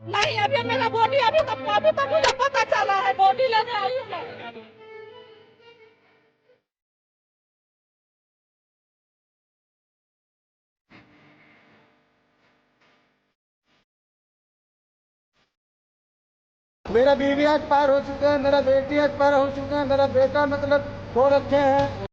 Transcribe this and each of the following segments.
नहीं, अभी मेरा बॉडी अभी तो मुझे पता चला है, बॉडी लेने आई हूँ मैं। मेरा बीवी आज पार हो चुका है, मेरा बेटी आज पार हो चुका है, मेरा बेटा मतलब हो रखे हैं।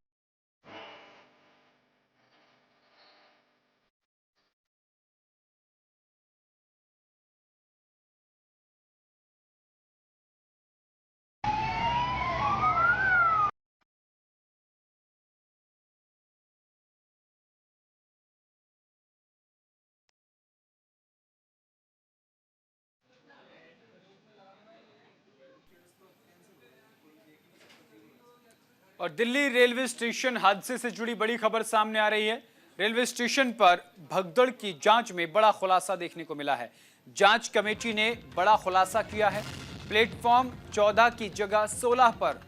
और दिल्ली रेलवे स्टेशन हादसे से जुड़ी बड़ी खबर सामने आ रही है। रेलवे स्टेशन पर भगदड़ की जांच में बड़ा खुलासा देखने को मिला है। जांच कमेटी ने बड़ा खुलासा किया है। प्लेटफॉर्म 14 की जगह 16 पर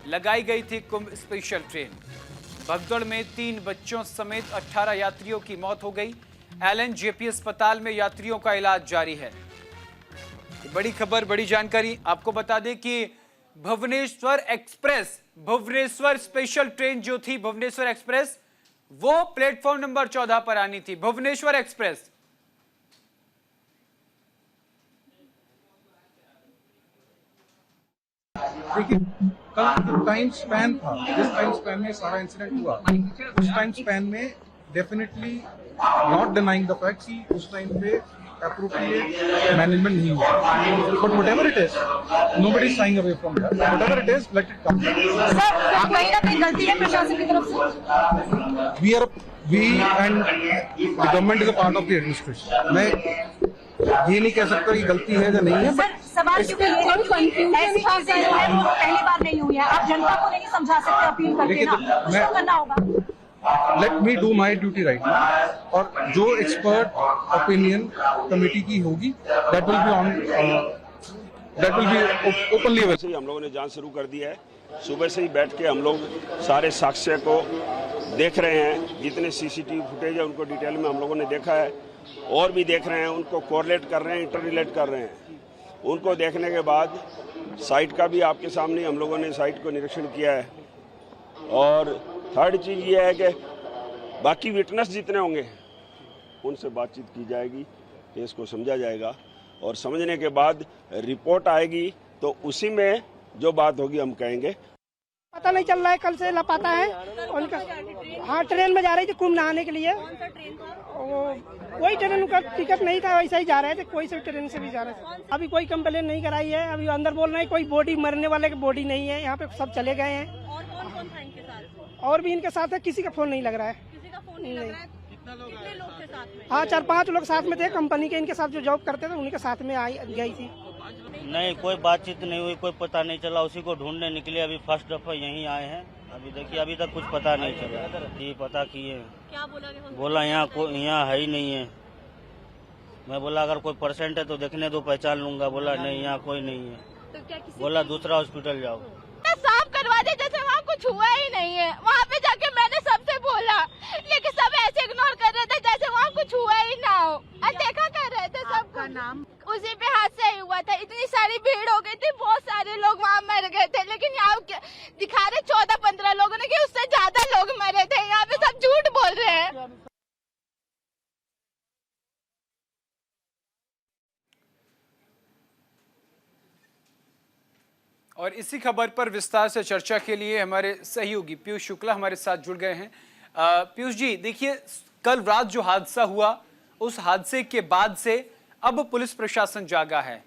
लगाई गई थी कुंभ स्पेशल ट्रेन। भगदड़ में 3 बच्चों समेत 18 यात्रियों की मौत हो गई। LNJP अस्पताल में यात्रियों का इलाज जारी है। बड़ी खबर, बड़ी जानकारी आपको बता दें कि Bhubaneswar express, Bhubaneswar special train जो थी भुवनेश्वर एक्सप्रेस, वो प्लेटफॉर्म नंबर 14 पर आनी थी। भुवनेश्वर एक्सप्रेस देखिए, कल जो टाइम स्पैन था, जिस टाइम स्पैन में सारा इंसिडेंट हुआ, उस टाइम स्पैन में definitely not denying the fact कि उस टाइम पे appropriate मैनेजमेंट नहीं हुआ। But whatever it is, nobody is saying away from that. Whatever it is, let it come. Sir, कहीं ना कहीं गलती है प्रशासन की तरफ से। We and the government is a part of the administration. मैं ये नहीं कह सकता कि गलती है या नहीं है। सर, सवाल क्योंकि ये है कि ऐसी चीजें जो है वो पहली बार नहीं हुई है। आप जनता को नहीं समझा सकते अपील करके ना, कुछ तो करना होगा। Let me do my duty right now, और जो एक्सपर्ट ओपिनियन कमेटी की होगी that will be on, that will be openly available. से ही हम लोगों ने जांच शुरू कर दी है। सुबह से ही बैठ के हम लोग सारे साक्ष्य को देख रहे हैं। जितने सीसीटीवी फुटेज है उनको डिटेल में हम लोगों ने देखा है, और भी देख रहे हैं, उनको कोरिलेट कर रहे हैं, इंटर रिलेट कर रहे हैं। उनको देखने के बाद साइट का भी आपके सामने हम लोगों ने साइट को निरीक्षण किया है। और थर्ड चीज़ ये है कि बाकी विटनेस जितने होंगे उनसे बातचीत की जाएगी, केस को समझा जाएगा, और समझने के बाद रिपोर्ट आएगी तो उसी में जो बात होगी हम कहेंगे। पता नहीं चल रहा है, कल से लापता है उनका। हाँ, ट्रेन में जा रही थी कुंभ नहाने के लिए। कोई ट्रेन का टिकट नहीं था, वैसा ही जा रहे थे, कोई से ट्रेन से भी जा रहे थे। अभी कोई कंप्लेन नहीं कराई है। अभी अंदर बोल रहे हैं कोई बॉडी, मरने वाले की बॉडी नहीं है यहाँ पे, सब चले गए हैं। और कौन था इनके साथ? और भी इनके साथ है, किसी का फोन नहीं लग रहा है। किसी का फोन नहीं लग रहा है? कितने लोग थे साथ में? हाँ, 4-5 लोग साथ में थे, कंपनी के इनके साथ जो जॉब करते थे उनके साथ में गई थी। नहीं, कोई बातचीत नहीं हुई, कोई पता नहीं चला। उसी को ढूंढने निकले, अभी फर्स्ट दफा यहीं आए हैं। अभी देखिए, अभी तक कुछ पता नहीं चला। ये पता किए, क्या बोला यहाँ है ही नहीं है। मैं बोला अगर कोई परसेंट है तो देखने दो, पहचान लूंगा। बोला नहीं, यहाँ कोई नहीं है। तो क्या किसी बोला दूसरा हॉस्पिटल जाओ। साफ करवा दे, जैसे वहाँ कुछ हुआ ही नहीं है। वहाँ पे जाके मैंने सबसे बोला, लेकिन सब ऐसे इग्नोर कर रहे थे जैसे वहाँ कुछ हुआ ही ना हो। अनदेखा कर रहे थे सबका। नाम उसी पे हादसा ही हुआ था। इतनी सारी भीड़ हो गई थी, बहुत सारे लोग वहाँ मर गए थे, लेकिन यहाँ दिखा रहे 14-15 लोगों ने कि उससे ज्यादा लोग मरे थे। यहाँ पे सब झूठ बोल रहे हैं। और इसी खबर पर विस्तार से चर्चा के लिए हमारे सहयोगी पीयूष शुक्ला हमारे साथ जुड़ गए हैं। पीयूष जी, देखिए, कल रात जो हादसा हुआ, उस हादसे के बाद से अब पुलिस प्रशासन जागा है।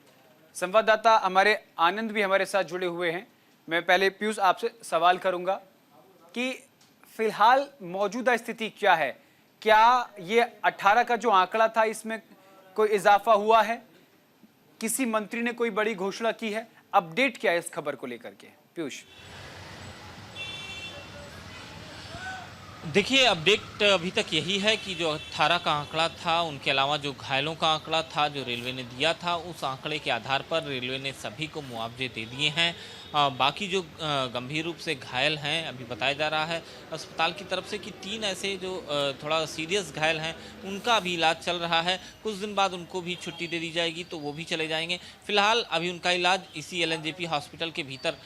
संवाददाता हमारे आनंद भी हमारे साथ जुड़े हुए हैं। मैं पहले पीयूष आपसे सवाल करूंगा कि फिलहाल मौजूदा स्थिति क्या है? क्या ये 18 का जो आंकड़ा था इसमें कोई इजाफा हुआ है? किसी मंत्री ने कोई बड़ी घोषणा की है? अपडेट क्या है इस खबर को लेकर के, पीयूष? देखिए, अपडेट अभी तक यही है कि जो 18 का आंकड़ा था, उनके अलावा जो घायलों का आंकड़ा था जो रेलवे ने दिया था, उस आंकड़े के आधार पर रेलवे ने सभी को मुआवजे दे दिए हैं। बाकी जो गंभीर रूप से घायल हैं, अभी बताया जा रहा है अस्पताल की तरफ से कि 3 ऐसे जो थोड़ा सीरियस घायल हैं, उनका अभी इलाज चल रहा है। कुछ दिन बाद उनको भी छुट्टी दे दी जाएगी तो वो भी चले जाएंगे। फिलहाल अभी उनका इलाज इसी LNJP हॉस्पिटल के भीतर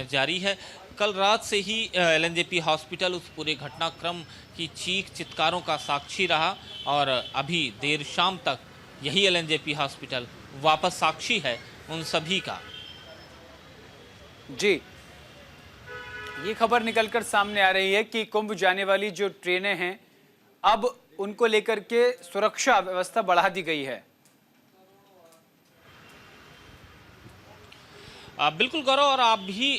जारी है। कल रात से ही LNJP हॉस्पिटल उस पूरे घटनाक्रम की चीख चित्कारों का साक्षी रहा और अभी देर शाम तक यही LNJP हॉस्पिटल वापस साक्षी है उन सभी का। जी, ये खबर निकलकर सामने आ रही है कि कुंभ जाने वाली जो ट्रेनें हैं, अब उनको लेकर के सुरक्षा व्यवस्था बढ़ा दी गई है। बिल्कुल गौरव, और आप भी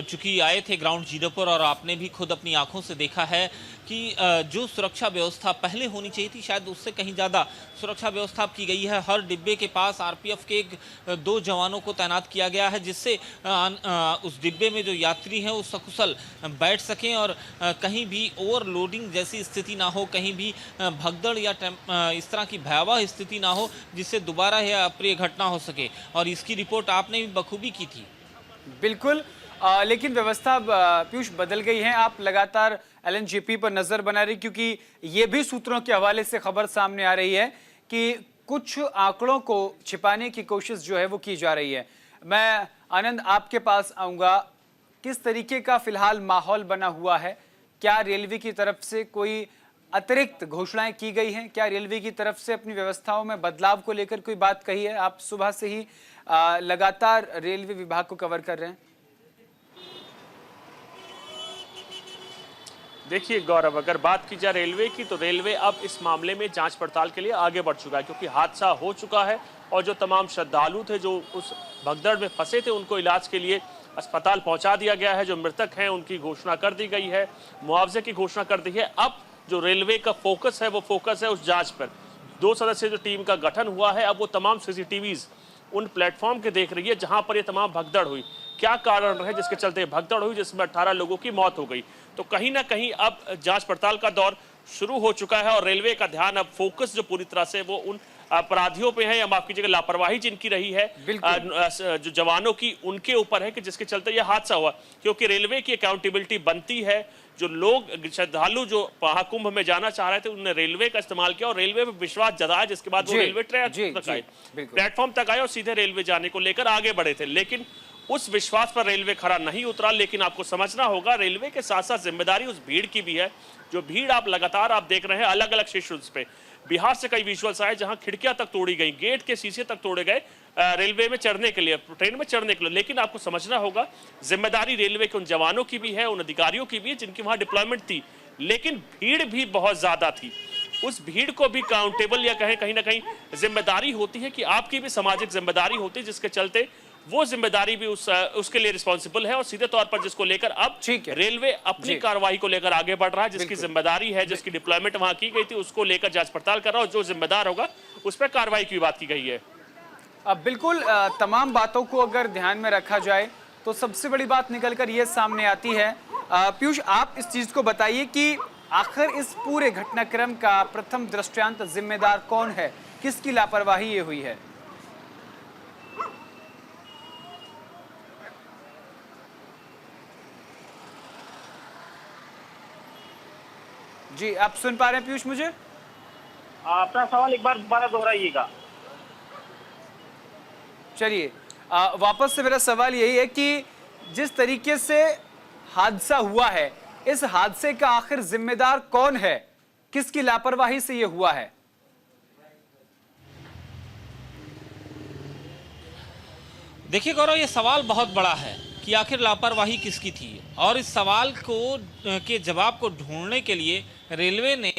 चूंकि आए थे ग्राउंड जीरो पर और आपने भी खुद अपनी आंखों से देखा है कि जो सुरक्षा व्यवस्था पहले होनी चाहिए थी, शायद उससे कहीं ज़्यादा सुरक्षा व्यवस्था की गई है। हर डिब्बे के पास RPF के 2 जवानों को तैनात किया गया है, जिससे उस डिब्बे में जो यात्री हैं वो सकुशल बैठ सकें और कहीं भी ओवरलोडिंग जैसी स्थिति ना हो, कहीं भी भगदड़ या इस तरह की भयावह स्थिति ना हो जिससे दोबारा यह अप्रिय घटना हो सके। और इसकी रिपोर्ट आपने भी बखूबी की थी। बिल्कुल, लेकिन व्यवस्था पीयूष बदल गई है। आप लगातार LNJP पर नजर बना रही, क्योंकि ये भी सूत्रों के हवाले से खबर सामने आ रही है कि कुछ आंकड़ों को छिपाने की कोशिश जो है वो की जा रही है। मैं आनंद आपके पास आऊंगा, किस तरीके का फिलहाल माहौल बना हुआ है? क्या रेलवे की तरफ से कोई अतिरिक्त घोषणाएं की गई हैं? क्या रेलवे की तरफ से अपनी व्यवस्थाओं में बदलाव को लेकर कोई बात कही है? आप सुबह से ही लगातार रेलवे विभाग को कवर कर रहे हैं। देखिए गौरव, अगर बात की जाए रेलवे की, तो रेलवे अब इस मामले में जांच पड़ताल के लिए आगे बढ़ चुका है, क्योंकि हादसा हो चुका है और जो तमाम श्रद्धालु थे जो उस भगदड़ में फंसे थे, उनको इलाज के लिए अस्पताल पहुंचा दिया गया है। जो मृतक हैं उनकी घोषणा कर दी गई है, मुआवजे की घोषणा कर दी है। अब जो रेलवे का फोकस है वो फोकस है उस जांच पर। 2 सदस्यीय जो टीम का गठन हुआ है, अब वो तमाम CCTVs उन प्लेटफॉर्म के देख रही है जहां पर ये तमाम भगदड़ हुई। क्या कारण रहे जिसके चलते भगदड़ हुई, जिसमें 18 लोगों की मौत हो गई। तो कहीं ना कहीं अब जांच पड़ताल का दौर शुरू हो चुका है और रेलवे का ध्यान अब फोकस जो पूरी तरह से वो उन अपराधियों पे है, या माफ कीजिएगा लापरवाही जिनकी रही है जो जवानों की, उनके ऊपर है कि जिसके चलते यह हादसा हुआ। क्योंकि रेलवे की अकाउंटेबिलिटी बनती है। जो लोग श्रद्धालु जो महाकुंभ में जाना चाह रहे थे, उन्होंने रेलवे का इस्तेमाल किया और रेलवे पे विश्वास जताया, जिसके बाद वो रेलवे ट्रैक तक आए, प्लेटफॉर्म तक आए और सीधे रेलवे जाने को लेकर आगे बढ़े थे। लेकिन उस विश्वास पर रेलवे खरा नहीं उतरा। लेकिन आपको समझना होगा, रेलवे के साथ साथ जिम्मेदारी उस भीड़ की भी है। जो भीड़ आप लगातार आप देख रहे हैं अलग अलग स्टेशंस पे। बिहार से कई विजुअल्स आए जहां खिड़कियां तक तोड़ी गई, गेट के शीशे तक तोड़े गए रेलवे में चढ़ने के लिए, ट्रेन में चढ़ने के लिए। लेकिन आपको समझना होगा, जिम्मेदारी रेलवे के उन जवानों की भी है, उन अधिकारियों की भी है जिनकी वहां डिप्लॉयमेंट थी। लेकिन भीड़ भी बहुत ज्यादा थी। उस भीड़ को भी काउंटेबल या कहीं ना कहीं जिम्मेदारी होती है कि आपकी भी सामाजिक जिम्मेदारी होती है, जिसके चलते वो जिम्मेदारी भी उसके लिए रिस्पॉन्सिबल है। और सीधे तौर पर जिसको लेकर अब रेलवे अपनी कार्रवाई को लेकर आगे बढ़ रहा है, जिसकी जिम्मेदारी है, जिसकी डिप्लॉयमेंट वहां की गई थी, उसको लेकर जांच पड़ताल कर रहा है और जो जिम्मेदार होगा उस पर कार्रवाई की बात की गई है। अब बिल्कुल तमाम बातों को अगर ध्यान में रखा जाए तो सबसे बड़ी बात निकलकर ये सामने आती है। पीयूष, आप इस चीज को बताइए कि आखिर इस पूरे घटनाक्रम का प्रथम दृष्टांत जिम्मेदार कौन है? किसकी लापरवाही ये हुई है? जी, आप सुन पा रहे हैं पीयूष मुझे? अपना सवाल एक बार दोबारा दोहराइएगा। चलिए, वापस से मेरा सवाल यही है कि जिस तरीके से हादसा हुआ है, इस हादसे का आखिर जिम्मेदार कौन है? किसकी लापरवाही से ये हुआ है? देखिए गौरव, ये सवाल बहुत बड़ा है कि आखिर लापरवाही किसकी थी, और इस सवाल को के जवाब को ढूंढने के लिए रेलवे ने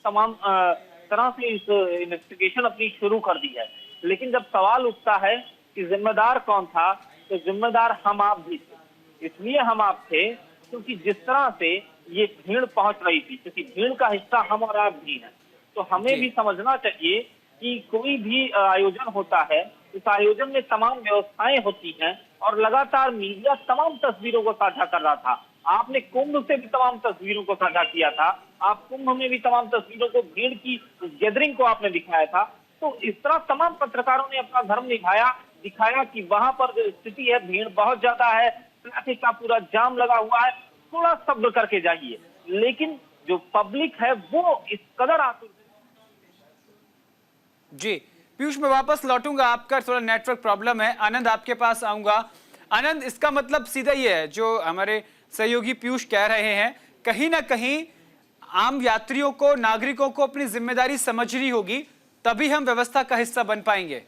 तमाम तरह से इस इन्वेस्टिगेशन अपनी शुरू कर दी है। लेकिन जब सवाल उठता है कि जिम्मेदार कौन था, तो जिम्मेदार हम आप भी थे। इसलिए हम आप थे क्योंकि जिस तरह से ये भीड़ पहुंच रही थी, क्योंकि भीड़ का हिस्सा हम और आप भी हैं, तो हमें भी समझना चाहिए कि कोई भी आयोजन होता है, इस आयोजन में तमाम व्यवस्थाएं होती हैं और लगातार मीडिया तमाम तस्वीरों को साझा कर रहा था। आपने कुंभ से भी तमाम तस्वीरों को साझा किया था, आप कुंभ में भी तमाम तस्वीरों को, भीड़ की गैदरिंग को आपने दिखाया था। तो इस तरह तमाम पत्रकारों ने अपना धर्म निभाया, दिखाया कि वहां पर जो स्थिति है, भीड़ बहुत ज्यादा है, ट्रैफिक का पूरा जाम लगा हुआ है, थोड़ा सब्र करके जाइए। लेकिन जो पब्लिक है वो इस कदर आतुर। जी पीयूष, मैं वापस लौटूंगा, आपका थोड़ा नेटवर्क प्रॉब्लम है। आनंद आपके पास आऊंगा। आनंद, इसका मतलब सीधा ये है जो हमारे सहयोगी पीयूष कह रहे हैं, कहीं ना कहीं आम यात्रियों को, नागरिकों को अपनी जिम्मेदारी समझनी होगी, तभी हम व्यवस्था का हिस्सा बन पाएंगे।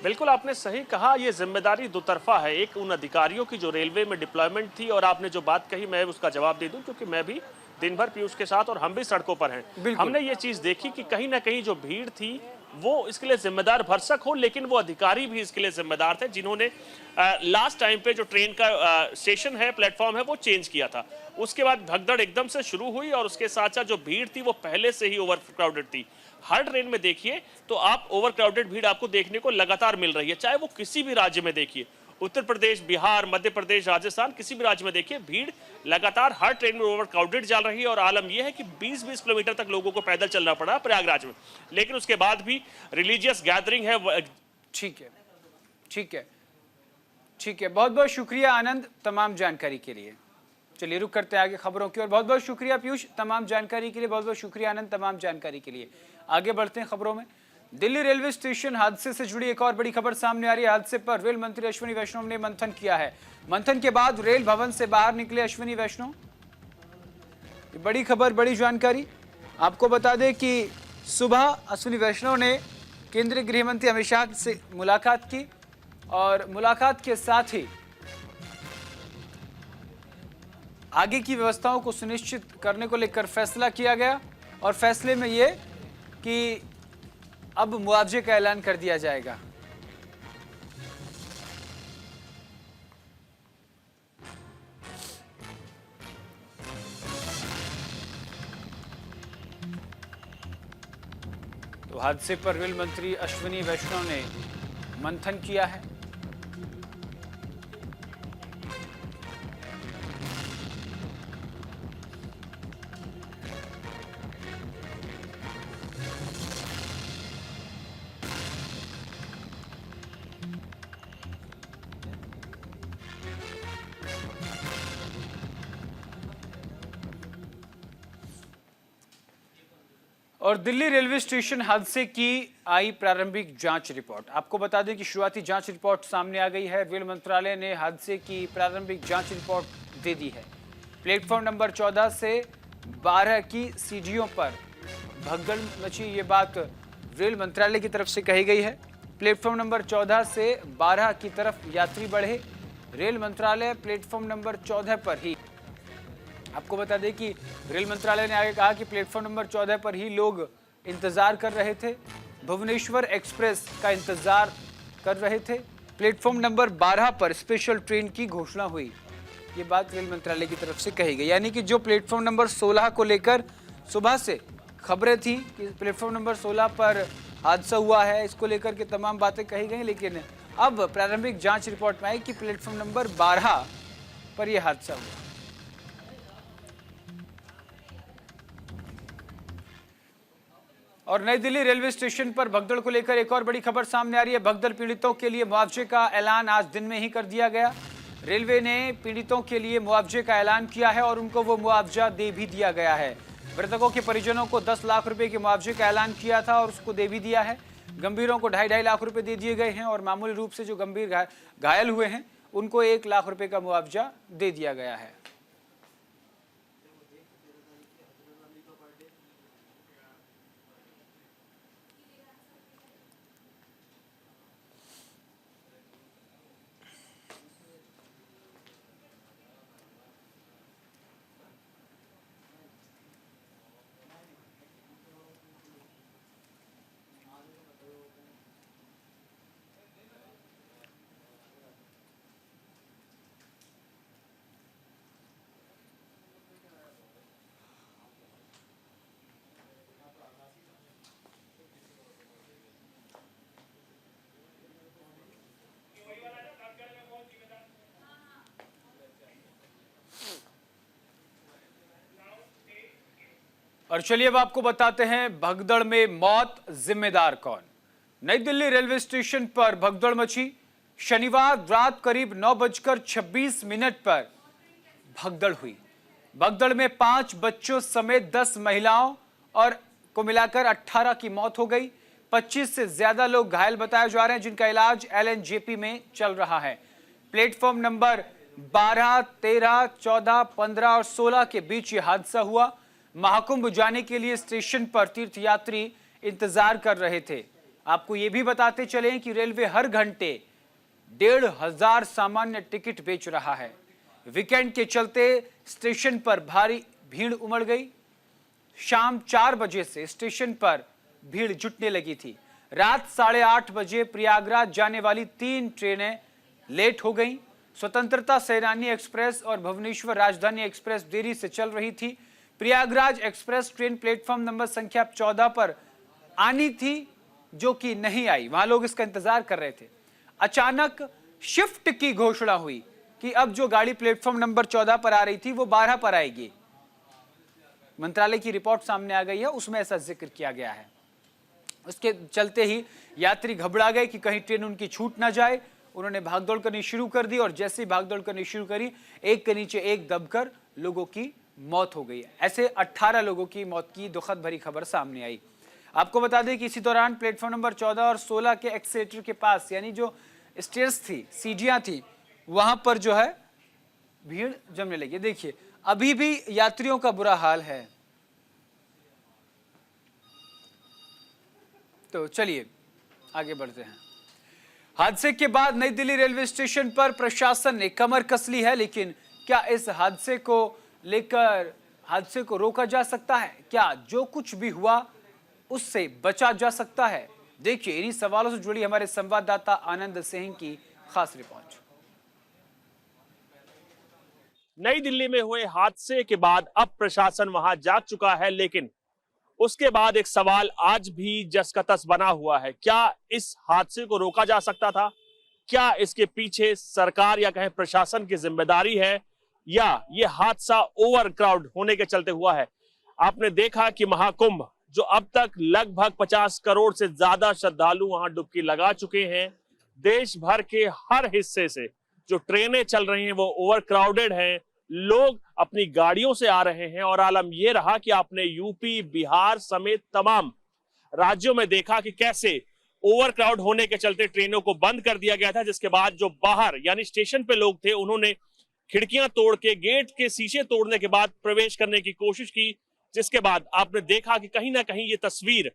बिल्कुल आपने सही कहा, ये जिम्मेदारी दो तरफा है। एक उन अधिकारियों की जो रेलवे में डिप्लॉयमेंट थी, और आपने जो बात कही मैं उसका जवाब दे दूं, क्योंकि मैं भी दिन भर पीयूष के साथ और हम भी सड़कों पर हैं। हमने ये चीज देखी कि कहीं ना कहीं जो भीड़ थी वो इसके लिए जिम्मेदार भरसक हो, लेकिन वो अधिकारी भी इसके लिए जिम्मेदार थे जिन्होंने लास्ट टाइम पे जो ट्रेन का स्टेशन है, प्लेटफॉर्म है, वो चेंज किया था। उसके बाद भगदड़ एकदम से शुरू हुई और उसके साथ साथ जो भीड़ थी वो पहले से ही ओवर क्राउडेड थी। हर ट्रेन में देखिए तो आप ओवर क्राउडेड भीड़ आपको देखने को लगातार मिल रही है, चाहे वो किसी भी राज्य में देखिए, उत्तर प्रदेश, बिहार, मध्य प्रदेश, राजस्थान, किसी भी राज्य में देखिए, भीड़ लगातार हर ट्रेन में ओवर क्राउडेड चल रही है। और आलम यह है कि 20-20 किलोमीटर तक लोगों को पैदल चलना पड़ा प्रयागराज में, लेकिन उसके बाद भी रिलीजियस गैदरिंग है। ठीक है, ठीक है, ठीक है, बहुत बहुत शुक्रिया आनंद तमाम जानकारी के लिए। चलिए रुक करते हैं आगे खबरों की ओर। बहुत बहुत शुक्रिया पीयूष तमाम जानकारी के लिए, बहुत बहुत शुक्रिया आनंद तमाम जानकारी के लिए। आगे बढ़ते हैं खबरों में। दिल्ली रेलवे स्टेशन हादसे से जुड़ी एक और बड़ी खबर सामने आ रही है। हादसे पर रेल मंत्री अश्विनी वैष्णव ने मंथन किया है। मंथन के बाद रेल भवन से बाहर निकले अश्विनी वैष्णव। बड़ी खबर, बड़ी जानकारी। आपको बता दें कि सुबह अश्विनी वैष्णव ने केंद्रीय गृह मंत्री अमित शाह से मुलाकात की और मुलाकात के साथ ही आगे की व्यवस्थाओं को सुनिश्चित करने को लेकर फैसला किया गया और फैसले में ये कि अब मुआवजे का ऐलान कर दिया जाएगा। तो हादसे पर रेल मंत्री अश्विनी वैष्णव ने मंथन किया है। और दिल्ली रेलवे स्टेशन हादसे की आई प्रारंभिक जांच रिपोर्ट। आपको बता दें कि शुरुआती जांच रिपोर्ट सामने आ गई है। रेल मंत्रालय ने हादसे की प्रारंभिक जांच रिपोर्ट दे दी है। प्लेटफॉर्म नंबर 14 से 12 की सीढ़ियों पर भगदड़ मची, ये बात रेल मंत्रालय की तरफ से कही गई है। प्लेटफॉर्म नंबर 14 से 12 की तरफ यात्री बढ़े। रेल मंत्रालय प्लेटफॉर्म नंबर 14 पर ही, आपको बता दें कि रेल मंत्रालय ने आगे कहा कि प्लेटफॉर्म नंबर 14 पर ही लोग इंतजार कर रहे थे, भुवनेश्वर एक्सप्रेस का इंतजार कर रहे थे। प्लेटफॉर्म नंबर 12 पर स्पेशल ट्रेन की घोषणा हुई, ये बात रेल मंत्रालय की तरफ से कही गई। यानी कि जो प्लेटफॉर्म नंबर 16 को लेकर सुबह से खबरें थी कि प्लेटफॉर्म नंबर 16 पर हादसा हुआ है, इसको लेकर के तमाम बातें कही गई, लेकिन अब प्रारंभिक जांच रिपोर्ट में आई कि प्लेटफॉर्म नंबर 12 पर यह हादसा हुआ। और नई दिल्ली रेलवे स्टेशन पर भगदड़ को लेकर एक और बड़ी खबर सामने आ रही है। भगदड़ पीड़ितों के लिए मुआवजे का ऐलान आज दिन में ही कर दिया गया। रेलवे ने पीड़ितों के लिए मुआवजे का ऐलान किया है और उनको वो मुआवजा दे भी दिया गया है। मृतकों के परिजनों को 10 लाख रुपए के मुआवजे का ऐलान किया था और उसको दे भी दिया है। गंभीरों को 2.5 लाख रुपए दे दिए गए हैं और मामूली रूप से जो गंभीर घायल हुए हैं उनको 1 लाख रुपए का मुआवजा दे दिया गया है। और चलिए अब आपको बताते हैं भगदड़ में मौत जिम्मेदार कौन। नई दिल्ली रेलवे स्टेशन पर भगदड़ मची। शनिवार रात करीब 9:26 पर भगदड़ हुई। भगदड़ में 5 बच्चों समेत 10 महिलाओं और को मिलाकर 18 की मौत हो गई। 25 से ज्यादा लोग घायल बताए जा रहे हैं, जिनका इलाज LNJP में चल रहा है। प्लेटफॉर्म नंबर 12, 13, 14, 15 और 16 के बीच यह हादसा हुआ। महाकुंभ जाने के लिए स्टेशन पर तीर्थयात्री इंतजार कर रहे थे। आपको यह भी बताते चलें कि रेलवे हर घंटे 1,500 सामान्य टिकट बेच रहा है। वीकेंड के चलते स्टेशन पर भारी भीड़ उमड़ गई। शाम 4 बजे से स्टेशन पर भीड़ जुटने लगी थी। रात 8:30 बजे प्रयागराज जाने वाली 3 ट्रेनें लेट हो गईं। स्वतंत्रता सेनानी एक्सप्रेस और भुवनेश्वर राजधानी एक्सप्रेस देरी से चल रही थी। Prayagraj express train platform number संख्या 14 पर आनी थी, जो कि नहीं आई। वहां लोग इसका इंतजार कर रहे थे। अचानक शिफ्ट की घोषणा हुई कि अब जो गाड़ी प्लेटफॉर्म नंबर 14 पर आ रही थी वो 12 पर आएगी। मंत्रालय की रिपोर्ट सामने आ गई है, उसमें ऐसा जिक्र किया गया है। उसके चलते ही यात्री घबरा गए कि कहीं ट्रेन उनकी छूट ना जाए। उन्होंने भागदौड़ करनी शुरू कर दी और जैसे ही भागदौड़ करनी शुरू करी, एक के नीचे एक दबकर लोगों की मौत हो गई। ऐसे 18 लोगों की मौत की दुखद भरी खबर सामने आई। आपको बता दें कि इसी दौरान प्लेटफॉर्म नंबर 14 और 16 के एक्सीलेटर के पास, यानी जो स्टेयर्स थी, सीढ़ियां थी, वहां पर जो है भीड़ जमने लगी। देखिए अभी भी यात्रियों का बुरा हाल है। तो चलिए आगे बढ़ते हैं। हादसे के बाद नई दिल्ली रेलवे स्टेशन पर प्रशासन ने कमर कस ली है, लेकिन क्या इस हादसे को लेकर हादसे को रोका जा सकता है? क्या जो कुछ भी हुआ उससे बचा जा सकता है? देखिए इन्हीं सवालों से जुड़ी हमारे संवाददाता आनंद सिंह की खास रिपोर्ट। नई दिल्ली में हुए हादसे के बाद अब प्रशासन वहां जाग चुका है, लेकिन उसके बाद एक सवाल आज भी जस का तस बना हुआ है। क्या इस हादसे को रोका जा सकता था? क्या इसके पीछे सरकार या कहें प्रशासन की जिम्मेदारी है, या ये हादसा ओवर क्राउड होने के चलते हुआ है? आपने देखा कि महाकुंभ, जो अब तक लगभग 50 करोड़ से ज्यादा श्रद्धालु वहां डुबकी लगा चुके हैं, देश भर के हर हिस्से से जो ट्रेनें चल रही हैं वो ओवर क्राउडेड हैं। लोग अपनी गाड़ियों से आ रहे हैं और आलम यह रहा कि आपने यूपी, बिहार समेत तमाम राज्यों में देखा कि कैसे ओवर क्राउड होने के चलते ट्रेनों को बंद कर दिया गया था, जिसके बाद जो बाहर यानी स्टेशन पे लोग थे उन्होंने खिड़कियां तोड़ के, गेट के शीशे तोड़ने के बाद प्रवेश करने की कोशिश की, जिसके बाद आपने देखा कि कहीं ना कहीं ये तस्वीर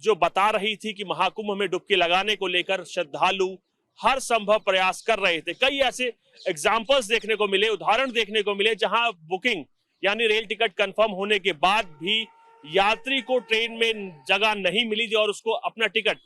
जो बता रही थी कि महाकुंभ में डुबकी लगाने को लेकर श्रद्धालु हर संभव प्रयास कर रहे थे। कई ऐसे एग्जाम्पल्स देखने को मिले, उदाहरण देखने को मिले, जहां बुकिंग यानी रेल टिकट कंफर्म होने के बाद भी यात्री को ट्रेन में जगह नहीं मिली और उसको अपना टिकट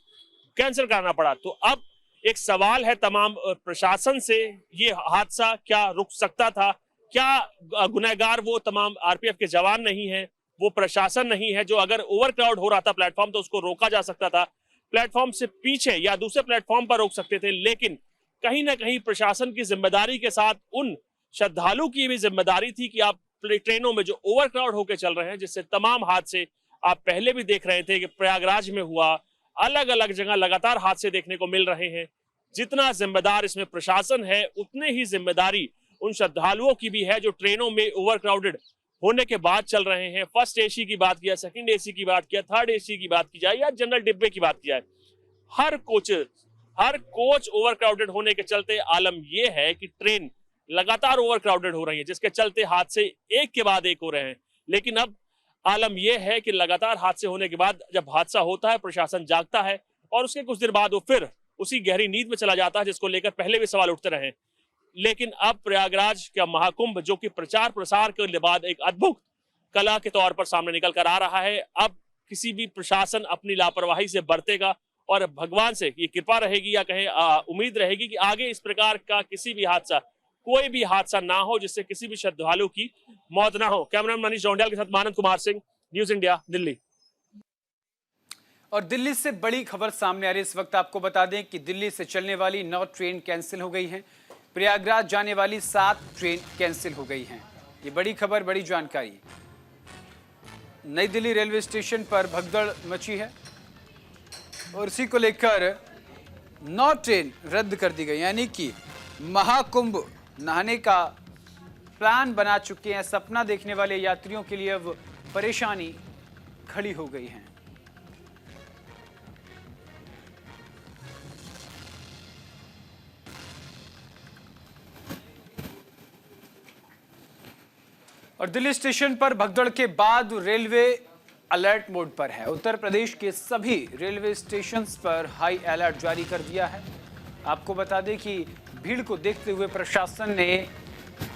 कैंसिल करना पड़ा। तो अब एक सवाल है तमाम प्रशासन से, ये हादसा क्या रुक सकता था? क्या गुनहगार वो तमाम आरपीएफ के जवान नहीं है, वो प्रशासन नहीं है? जो अगर ओवर क्राउड हो रहा था प्लेटफॉर्म तो उसको रोका जा सकता था, प्लेटफॉर्म से पीछे या दूसरे प्लेटफॉर्म पर रोक सकते थे। लेकिन कहीं ना कहीं प्रशासन की जिम्मेदारी के साथ उन श्रद्धालु की भी जिम्मेदारी थी कि आप ट्रेनों में जो ओवर क्राउड होकर चल रहे हैं, जिससे तमाम हादसे आप पहले भी देख रहे थे कि प्रयागराज में हुआ, अलग अलग जगह लगातार हादसे देखने को मिल रहे हैं। जितना जिम्मेदार इसमें प्रशासन है, उतने ही जिम्मेदारी उन श्रद्धालुओं की भी है जो ट्रेनों में ओवर क्राउडेड होने के बाद चल रहे हैं। फर्स्ट एसी की बात किया, सेकंड एसी की बात किया, थर्ड एसी की बात की जाए या जनरल डिब्बे की बात की जाए, हर कोच ओवर क्राउडेड होने के चलते आलम यह है कि ट्रेन लगातार ओवर क्राउडेड हो रही है, जिसके चलते हादसे एक के बाद एक हो रहे हैं। लेकिन अब आलम यह है कि लगातार हादसे होने के बाद जब हादसा होता है, प्रशासन जागता है और उसके कुछ देर बाद वो फिर उसी गहरी नींद में चला जाता है, जिसको लेकर पहले भी सवाल उठते रहे। लेकिन अब प्रयागराज का महाकुंभ, जो कि प्रचार प्रसार के बाद एक अद्भुत कला के तौर पर सामने निकल कर आ रहा है, अब किसी भी प्रशासन अपनी लापरवाही से बरतेगा और भगवान से ये कृपा रहेगी या कहें उम्मीद रहेगी कि आगे इस प्रकार का किसी भी हादसा, कोई भी हादसा ना हो जिससे किसी भी श्रद्धालु की मौत ना हो। कैमरामैन मनीष जौंडियाल के साथ मानंद कुमार सिंह, न्यूज इंडिया, दिल्ली। और दिल्ली से बड़ी खबर सामने आ रही है इस वक्त। आपको बता दें कि दिल्ली से चलने वाली 9 ट्रेन कैंसिल हो गई हैं। प्रयागराज जाने वाली 7 ट्रेन कैंसिल हो गई हैं। ये बड़ी खबर, बड़ी जानकारी। नई दिल्ली रेलवे स्टेशन पर भगदड़ मची है और इसी को लेकर 9 ट्रेन रद्द कर दी गई, यानी कि महाकुंभ नहाने का प्लान बना चुके हैं सपना देखने वाले यात्रियों के लिए अब परेशानी खड़ी हो गई है। और दिल्ली स्टेशन पर भगदड़ के बाद रेलवे अलर्ट मोड पर है। उत्तर प्रदेश के सभी रेलवे स्टेशंस पर हाई अलर्ट जारी कर दिया है। आपको बता दें कि भीड़ को देखते हुए प्रशासन ने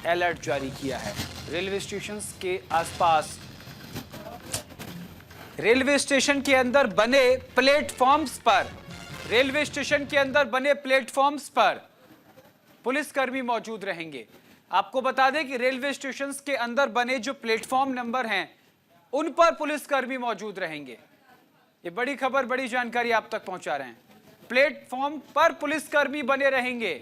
अलर्ट जारी किया है। रेलवे स्टेशंस के आसपास, रेलवे स्टेशन के अंदर बने प्लेटफॉर्म्स पर, रेलवे स्टेशन के अंदर बने प्लेटफॉर्म्स पर पुलिसकर्मी मौजूद रहेंगे। आपको बता दें कि रेलवे स्टेशन के अंदर बने जो प्लेटफॉर्म नंबर हैं उन पर पुलिसकर्मी मौजूद रहेंगे। ये बड़ी खबर, बड़ी जानकारी आप तक पहुंचा रहे हैं। प्लेटफॉर्म पर पुलिसकर्मी बने रहेंगे।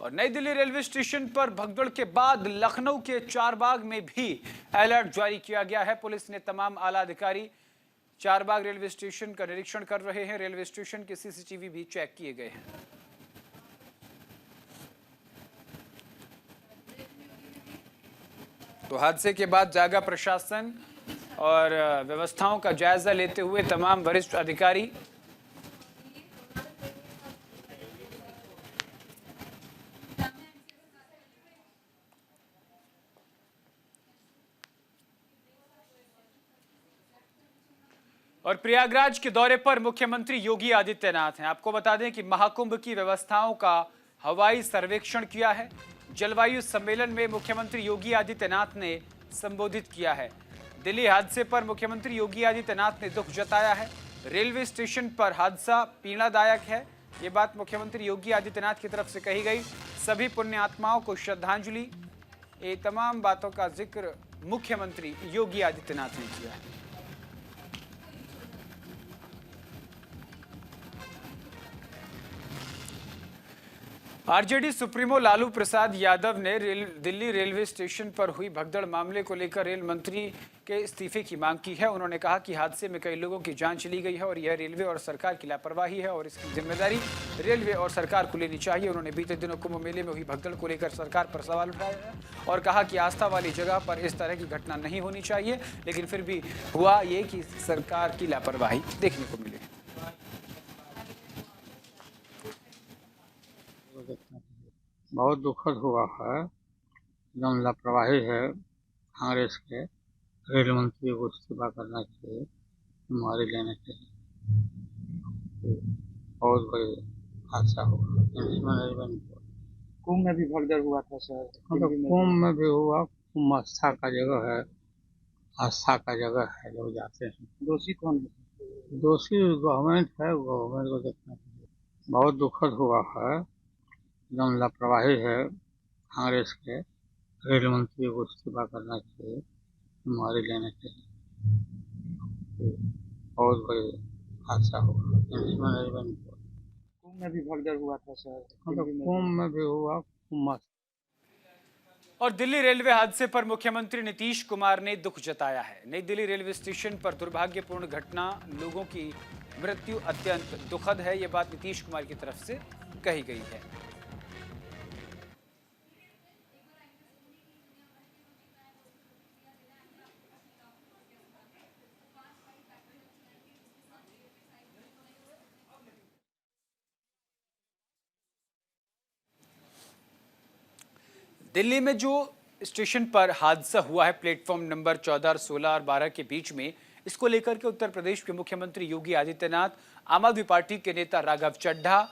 और नई दिल्ली रेलवे स्टेशन पर भगदड़ के बाद लखनऊ के चारबाग में भी अलर्ट जारी किया गया है। पुलिस ने तमाम आला अधिकारी चारबाग रेलवे स्टेशन का निरीक्षण कर रहे हैं। रेलवे स्टेशन के सीसीटीवी भी चेक किए गए हैं। तो हादसे के बाद जागा प्रशासन और व्यवस्थाओं का जायजा लेते हुए तमाम वरिष्ठ अधिकारी और प्रयागराज के दौरे पर मुख्यमंत्री योगी आदित्यनाथ हैं। आपको बता दें कि महाकुंभ की व्यवस्थाओं का हवाई सर्वेक्षण किया है। जलवायु सम्मेलन में मुख्यमंत्री योगी आदित्यनाथ ने संबोधित किया है। दिल्ली हादसे पर मुख्यमंत्री योगी आदित्यनाथ ने दुख जताया है। रेलवे स्टेशन पर हादसा पीड़ादायक है, ये बात मुख्यमंत्री योगी आदित्यनाथ की तरफ से कही गई। सभी पुण्य आत्माओं को श्रद्धांजलि, ये तमाम बातों का जिक्र मुख्यमंत्री योगी आदित्यनाथ ने किया है। आरजेडी सुप्रीमो लालू प्रसाद यादव ने दिल्ली रेलवे स्टेशन पर हुई भगदड़ मामले को लेकर रेल मंत्री के इस्तीफे की मांग की है। उन्होंने कहा कि हादसे में कई लोगों की जान चली गई है और यह रेलवे और सरकार की लापरवाही है और इसकी जिम्मेदारी रेलवे और सरकार को लेनी चाहिए। उन्होंने बीते दिनों कुंभ मेले में हुई भगदड़ को लेकर सरकार पर सवाल उठाया है और कहा कि आस्था वाली जगह पर इस तरह की घटना नहीं होनी चाहिए, लेकिन फिर भी हुआ ये कि सरकार की लापरवाही देखने को मिली। बहुत दुखद हुआ है, एकदम लापरवाही है कांग्रेस के। रेल मंत्री को इस्तीफा करना चाहिए, जिम्मेदारी लेना चाहिए। बहुत बड़ी हादसा हुआ। कुंभ में भी भगदड़ हुआ था सर। कुंभ में भी हुआ। कुंभ आस्था का जगह है, आस्था का जगह है, लोग जाते हैं। दोषी कौन है? दोषी गवर्नमेंट है, गवर्नमेंट को देखना चाहिए। बहुत दुखद हुआ है, एकदम लापरवाही है कांग्रेस के। रेल मंत्री को इस्तीफा करना चाहिए, जिम्मेदारी लेना चाहिए। बहुत बड़ी हादसा हुआ। कुंभ में भी भगदड़ हुआ था सर। कुंभ में भी हुआ। कुंभ और दिल्ली रेलवे हादसे पर मुख्यमंत्री नीतीश कुमार ने दुख जताया है। नई दिल्ली रेलवे स्टेशन पर दुर्भाग्यपूर्ण घटना, लोगों की मृत्यु अत्यंत दुखद है, यह बात नीतीश कुमार की तरफ से कही गई है। दिल्ली में जो स्टेशन पर हादसा हुआ है प्लेटफॉर्म नंबर 14, 16 और 12 के बीच में, इसको लेकर के उत्तर प्रदेश के मुख्यमंत्री योगी आदित्यनाथ, आम आदमी पार्टी के नेता राघव चड्ढा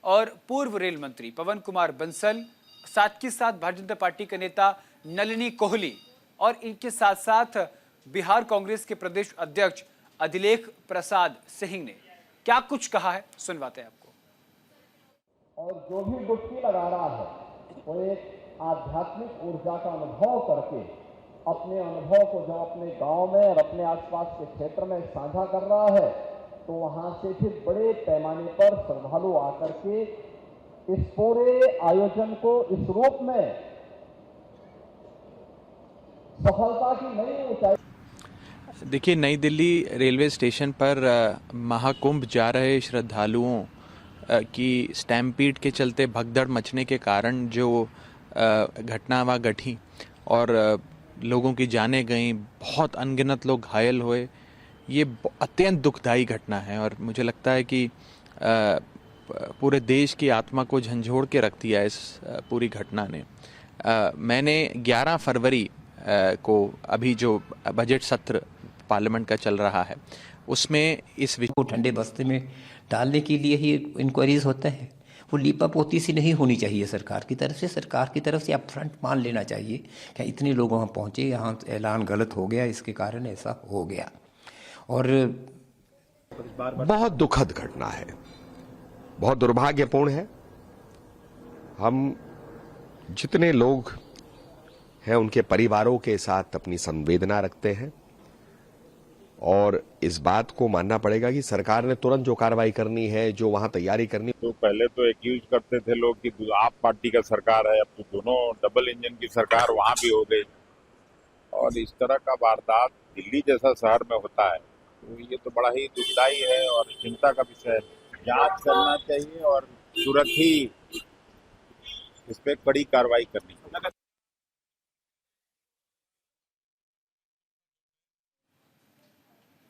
और पूर्व रेल मंत्री पवन कुमार बंसल, साथ के साथ भारतीय जनता पार्टी के नेता नलिनी कोहली और इनके साथ साथ बिहार कांग्रेस के प्रदेश अध्यक्ष अधिलेख प्रसाद सिंह ने क्या कुछ कहा है, सुनवाते हैं आपको। और जो भी डुबकी लगा रहा है वो एक आध्यात्मिक ऊर्जा का अनुभव करके अपने अनुभव को जो अपने गांव में और अपने आसपास के क्षेत्र में साझा कर रहा है, तो वहां से फिर बड़े पैमाने पर श्रद्धालु आकर के इस पूरे आयोजन को इस रूप में सफलता की नई ऊंचाई। देखिए, नई दिल्ली रेलवे स्टेशन पर महाकुंभ जा रहे श्रद्धालुओं की स्टैम्पीड के चलते भगदड़ मचने के कारण जो घटना वहाँ घटी और लोगों की जानें गईं, बहुत अनगिनत लोग घायल हुए, ये अत्यंत दुखदाई घटना है और मुझे लगता है कि पूरे देश की आत्मा को झंझोड़ के रख दिया इस पूरी घटना ने। मैंने 11 फरवरी को अभी जो बजट सत्र पार्लियामेंट का चल रहा है उसमें इस को ठंडे बस्ते में डालने के लिए ही इंक्वायरीज होता है। वो लीपापोती सी नहीं होनी चाहिए सरकार की तरफ से। सरकार की तरफ से अप फ्रंट मान लेना चाहिए कि इतने लोग वहाँ पहुँचे, यहाँ ऐलान गलत हो गया, इसके कारण ऐसा हो गया। और बहुत दुखद घटना है, बहुत दुर्भाग्यपूर्ण है। हम जितने लोग हैं उनके परिवारों के साथ अपनी संवेदना रखते हैं और इस बात को मानना पड़ेगा कि सरकार ने तुरंत जो कार्रवाई करनी है, जो वहां तैयारी करनी। तो पहले तो एक्यूज करते थे लोग कि आप पार्टी का सरकार है, अब तो दोनों डबल इंजन की सरकार वहां भी हो गई और इस तरह का वारदात दिल्ली जैसा शहर में होता है तो ये तो बड़ा ही दुखदाई है और चिंता का विषय है। जांच करना चाहिए और तुरंत ही इस पे कड़ी कार्रवाई करनी चाहिए।